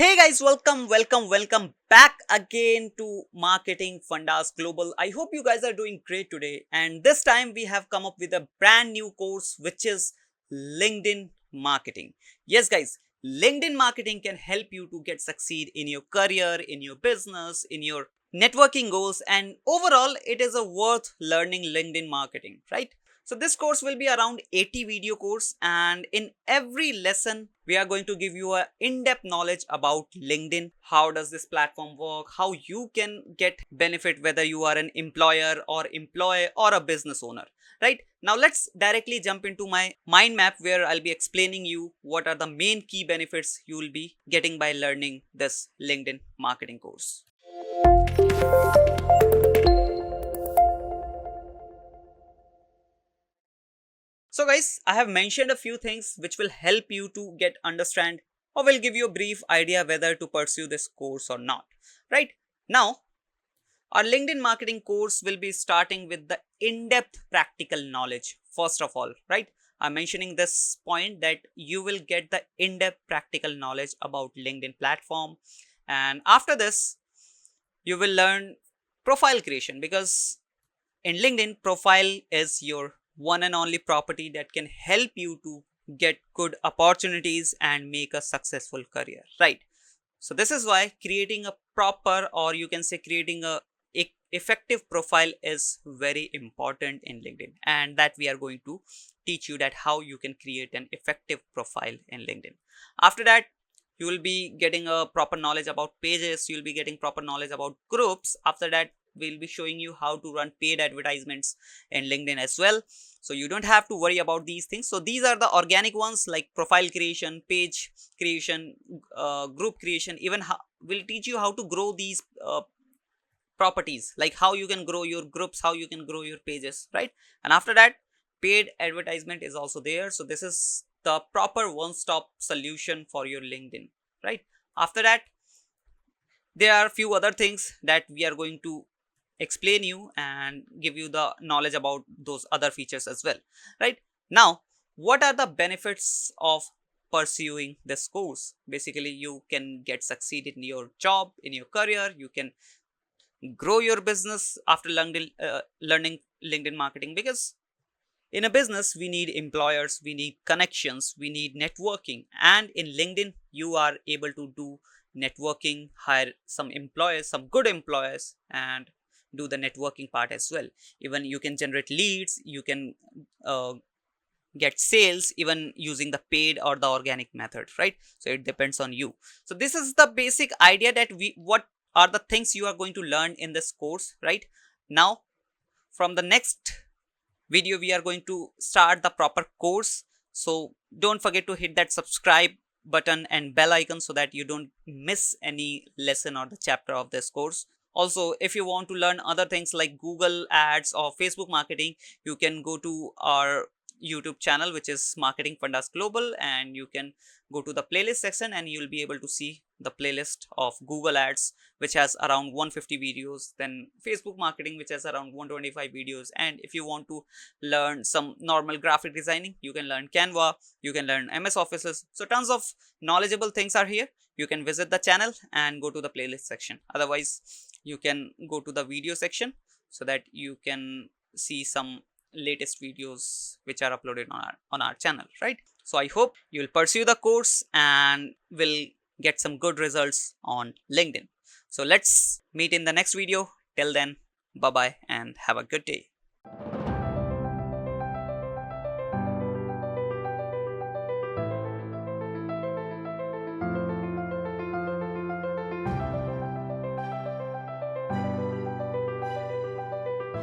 Hey guys, welcome back again to Marketing Fundas Global. I hope you guys are doing great today. And this time we have come up with a brand new course which is LinkedIn marketing. Yes guys, LinkedIn marketing can help you to get succeed in your career, in your business, in your networking goals, and overall it is a worth learning LinkedIn marketing, right? So this course will be around 80 video course, and in every lesson we are going to give you a in-depth knowledge about LinkedIn. How does this platform work? How you can get benefit whether you are an employer or employee or a business owner. Right now, let's directly jump into my mind map where I'll be explaining you what are the main key benefits you will be getting by learning this LinkedIn marketing course. So guys, I have mentioned a few things which will help you to get understand or will give you a brief idea whether to pursue this course or not. Right now, our LinkedIn marketing course will be starting with the in-depth practical knowledge. First of all, right? I'm mentioning this point that you will get the in-depth practical knowledge about LinkedIn platform. And after this, you will learn profile creation because in LinkedIn, profile is your one and only property that can help you to get good opportunities and make a successful career, right? So this is why creating a proper, or you can say creating a effective profile is very important in LinkedIn, and that we are going to teach you that how you can create an effective profile in LinkedIn. After that, you will be getting a proper knowledge about pages, you will be getting proper knowledge about groups. After that, we'll be showing you how to run paid advertisements in LinkedIn as well, so you don't have to worry about these things. So these are the organic ones like profile creation, page creation, group creation. Even how we'll teach you how to grow these properties, like how you can grow your groups, how you can grow your pages, right? And after that, paid advertisement is also there. So this is the proper one-stop solution for your LinkedIn, right? After that, there are a few other things that we are going to explain you and give you the knowledge about those other features as well. Right now, what are the benefits of pursuing this course? Basically, you can get succeed in your job, in your career. You can grow your business after learning LinkedIn marketing, because in a business we need employers, we need connections, we need networking, and in LinkedIn you are able to do networking, hire some employers, some good employers, and do the networking part as well. Even you can generate leads, you can uh, get sales even using the paid or the organic method, right? So it depends on you. So this is the basic idea that we what are the things you are going to learn in this course. Right now, from the next video we are going to start the proper course. So don't forget to hit that subscribe button and bell icon so that you don't miss any lesson or the chapter of this course. Also, if you want to learn other things like Google ads or Facebook marketing, you can go to our YouTube channel, which is Marketing Fundas Global, and you can go to the playlist section and you'll be able to see the playlist of Google ads, which has around 150 videos, then Facebook marketing, which has around 125 videos. And if you want to learn some normal graphic designing, you can learn Canva, you can learn MS Offices. So tons of knowledgeable things are here. You can visit the channel and go to the playlist section. Otherwise, you can go to the video section so that you can see some latest videos which are uploaded on our channel, right? So I hope you will pursue the course and will get some good results on LinkedIn. So let's meet in the next video. Till then, bye bye and have a good day.